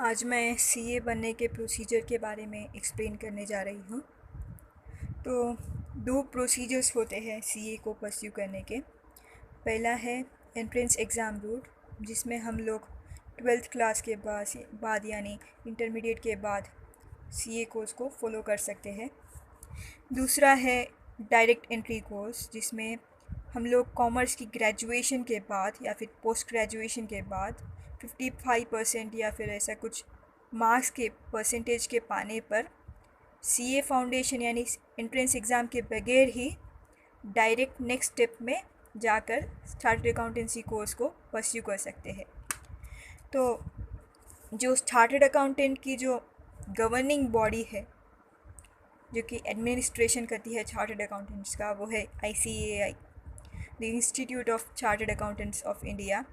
आज मैं सीए बनने के प्रोसीजर के बारे में एक्सप्लेन करने जा रही हूँ। तो दो प्रोसीजर्स होते हैं सीए को परस्यू करने के। पहला है एंट्रेंस एग्ज़ाम रूट, जिसमें हम लोग 12th क्लास के बाद यानी इंटरमीडिएट के बाद सीए कोर्स को फॉलो कर सकते हैं। दूसरा है डायरेक्ट एंट्री कोर्स, जिसमें हम लोग कॉमर्स की ग्रेजुएशन के बाद या फिर पोस्ट ग्रेजुएशन के बाद 55% या फिर ऐसा कुछ मार्क्स के परसेंटेज के पाने पर सीए फाउंडेशन यानी एंट्रेंस एग्ज़ाम के बगैर ही डायरेक्ट नेक्स्ट स्टेप में जाकर चार्टर्ड अकाउंटेंसी कोर्स को परस्यू कर सकते हैं। तो जो चार्टर्ड अकाउंटेंट की जो गवर्निंग बॉडी है, जो कि एडमिनिस्ट्रेशन करती है चार्टर्ड अकाउंटेंट्स का, वो है ICAI, the institute of chartered accountants of India.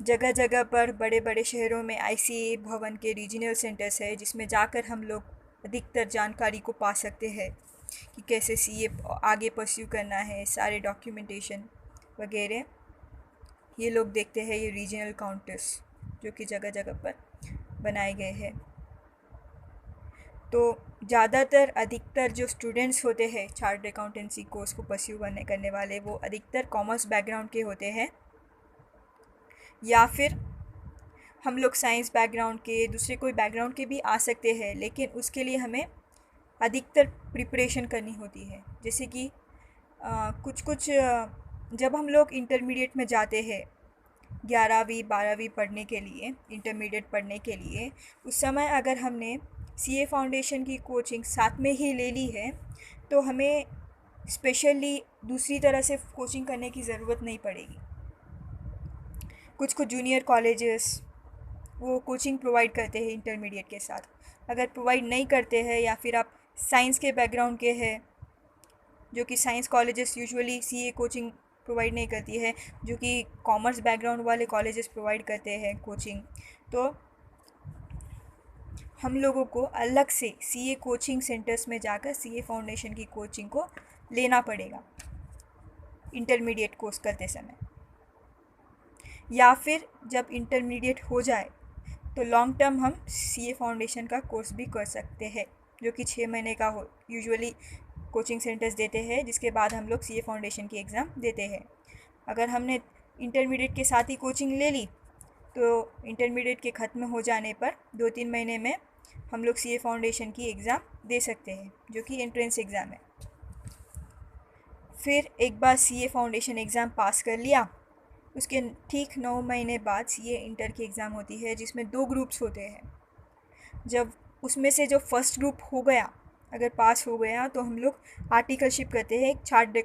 जगह जगह पर बड़े बड़े शहरों में ICAI भवन के रीजनल सेंटर्स है, जिसमें जाकर हम लोग अधिकतर जानकारी को पा सकते हैं कि कैसे सीए आगे परस्यू करना है, सारे डॉक्यूमेंटेशन वगैरह ये लोग देखते हैं। ये रीजनल काउंटर्स जो कि जगह जगह पर बनाए गए हैं। तो ज़्यादातर अधिकतर जो स्टूडेंट्स होते हैं चार्टर्ड अकाउंटेंसी कोर्स को परस्यू करने वाले, वो अधिकतर कॉमर्स बैकग्राउंड के होते हैं, या फिर हम लोग साइंस बैकग्राउंड के, दूसरे कोई बैकग्राउंड के भी आ सकते हैं, लेकिन उसके लिए हमें अधिकतर प्रिपरेशन करनी होती है। जैसे कि जब हम लोग इंटरमीडिएट में जाते हैं 11वीं 12वीं पढ़ने के लिए, इंटरमीडिएट पढ़ने के लिए, उस समय अगर हमने सीए फाउंडेशन की कोचिंग साथ में ही ले ली है तो हमें स्पेशली दूसरी तरह से कोचिंग करने की ज़रूरत नहीं पड़ेगी। कुछ जूनियर कॉलेजेस वो कोचिंग प्रोवाइड करते हैं इंटरमीडिएट के साथ। अगर प्रोवाइड नहीं करते हैं या फिर आप साइंस के बैकग्राउंड के हैं, जो कि science colleges usually CA coaching provide नहीं करती है, जो कि कॉमर्स बैकग्राउंड वाले कॉलेजेस प्रोवाइड करते हैं कोचिंग, तो हम लोगों को अलग से सीए कोचिंग सेंटर्स में जाकर सीए फाउंडेशन की कोचिंग को लेना पड़ेगा इंटरमीडिएट कोर्स करते समय। या फिर जब इंटरमीडिएट हो जाए तो लॉन्ग टर्म हम सीए फाउंडेशन का कोर्स भी कर सकते हैं, जो कि 6 महीने का हो यूजुअली कोचिंग सेंटर्स देते हैं, जिसके बाद हम लोग सीए फाउंडेशन की एग्ज़ाम देते हैं। अगर हमने इंटरमीडिएट के साथ ही कोचिंग ले ली तो इंटरमीडिएट के ख़त्म हो जाने पर 2-3 महीने में हम लोग सीए फाउंडेशन की एग्ज़ाम दे सकते हैं, जो कि एंट्रेंस एग्ज़ाम है। फिर एक बार सीए फाउंडेशन एग्ज़ाम पास कर लिया, उसके ठीक 9 महीने बाद सीए इंटर की एग्ज़ाम होती है, जिसमें 2 ग्रुप्स होते हैं। जब उसमें से जो फर्स्ट ग्रुप हो गया, अगर पास हो गया, तो हम लोग आर्टिकलशिप करते हैं एक चार्टर्ड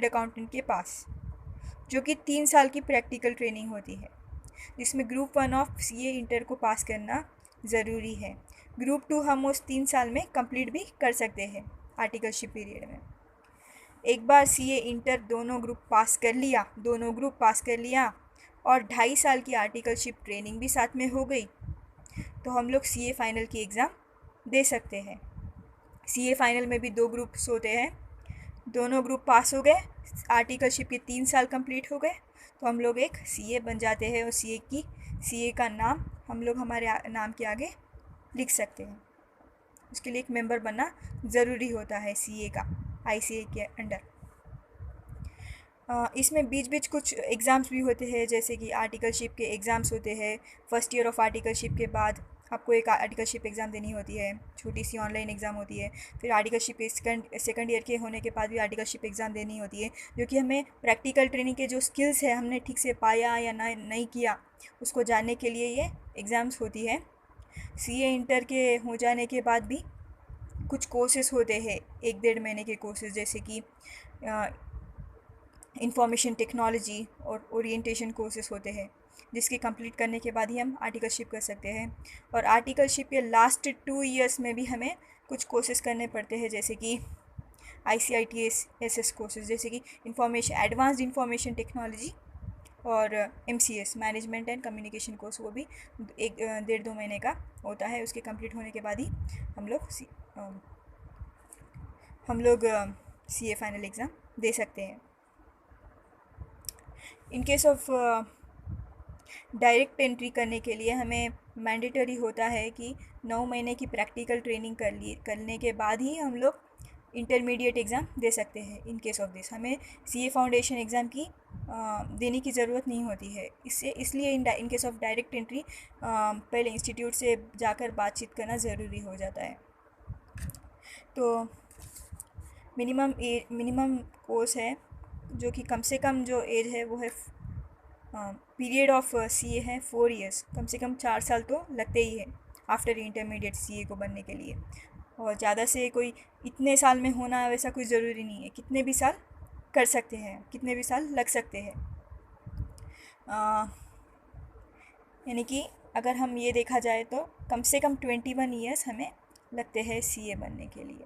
अकाउंटेंट के पास, जो कि 3 साल की प्रैक्टिकल ट्रेनिंग होती है, जिसमें ग्रुप 1 ऑफ सीए इंटर को पास करना ज़रूरी है। ग्रुप 2 हम उस 3 साल में कंप्लीट भी कर सकते हैं आर्टिकलशिप पीरियड में। एक बार सीए इंटर दोनों ग्रुप पास कर लिया और 2.5 साल की आर्टिकलशिप ट्रेनिंग भी साथ में हो गई, तो हम लोग सीए फाइनल की एग्ज़ाम दे सकते हैं। सीए फाइनल में भी 2 ग्रुप्स होते हैं, दोनों ग्रुप पास हो गए, आर्टिकलशिप के 3 साल कंप्लीट हो गए, तो हम लोग एक सीए बन जाते हैं और सीए का नाम हम लोग हमारे नाम के आगे लिख सकते हैं। उसके लिए एक मेंबर बनना ज़रूरी होता है सीए का, ICAI के अंडर। इसमें बीच कुछ एग्ज़ाम्स भी होते हैं, जैसे कि आर्टिकलशिप के एग्ज़ाम्स होते हैं। फर्स्ट ईयर ऑफ आर्टिकलशिप के बाद आपको एक आर्टिकलशिप एग्ज़ाम देनी होती है, छोटी सी ऑनलाइन एग्ज़ाम होती है। फिर आर्टिकलशिप के सेकंड ईयर के होने के बाद भी आर्टिकलशिप एग्ज़ाम देनी होती है, जो कि हमें प्रैक्टिकल ट्रेनिंग के जो स्किल्स है हमने ठीक से पाया या नहीं किया, उसको जानने के लिए ये एग्ज़ाम्स होती है। सीए इंटर के हो जाने के बाद भी कुछ कोर्सेज़ होते हैं, 1-1.5 महीने के कोर्सेज़, जैसे कि इंफॉर्मेशन टेक्नोलॉजी और ओरिएंटेशन कोर्सेज़ होते हैं, जिसके कंप्लीट करने के बाद ही हम आर्टिकलशिप कर सकते हैं। और आर्टिकलशिप के लास्ट 2 इयर्स में भी हमें कुछ कोर्सेज़ करने पड़ते हैं, जैसे कि ICITS कोर्सेज़, जैसे कि एडवांस्ड इंफॉर्मेशन टेक्नोलॉजी और MCS management and communication course, वो भी 1-1.5-2 महीने का होता है। उसके कंप्लीट होने के बाद ही हम लोग सीए फाइनल एग्ज़ाम दे सकते हैं। In case of direct entry करने के लिए हमें मैंडेटरी होता है कि 9 महीने की प्रैक्टिकल ट्रेनिंग करने के बाद ही हम लोग इंटरमीडिएट एग्ज़ाम दे सकते हैं। इन केस ऑफ दिस हमें सीए फाउंडेशन एग्ज़ाम की देने की ज़रूरत नहीं होती है। इसलिए in case of direct entry पहले इंस्टीट्यूट से जाकर बातचीत करना ज़रूरी हो जाता है। तो मिनिमम कोर्स है जो कि कम से कम जो एज है वो है, पीरियड ऑफ सीए है 4 ईयर्स, कम से कम 4 साल तो लगते ही है आफ्टर इंटरमीडिएट सीए को बनने के लिए। और ज़्यादा से कोई इतने साल में होना वैसा कुछ ज़रूरी नहीं है, कितने भी साल कर सकते हैं, कितने भी साल लग सकते हैं। यानी कि अगर हम ये देखा जाए तो कम से कम 21 ईयर्स हमें लगते हैं सीए बनने के लिए।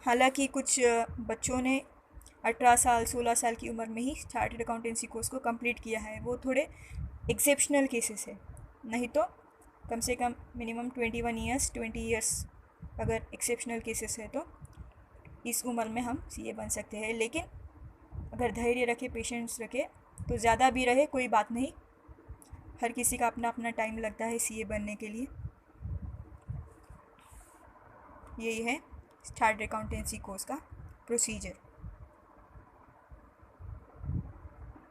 हालांकि कुछ बच्चों ने 18 साल 16 साल की उम्र में ही चार्टर्ड अकाउंटेंसी कोर्स को कंप्लीट किया है, वो थोड़े एक्सेप्शनल केसेस है। नहीं तो कम से कम मिनिमम 21 ईयर्स 20 ईयर्स अगर एक्सेप्शनल केसेस है तो इस उम्र में हम सीए बन सकते हैं। लेकिन अगर धैर्य रखे, पेशेंस रखे तो ज़्यादा भी रहे कोई बात नहीं, हर किसी का अपना अपना टाइम लगता है सीए बनने के लिए। यही है चार्टर्ड अकाउंटेंसी कोर्स का प्रोसीजर।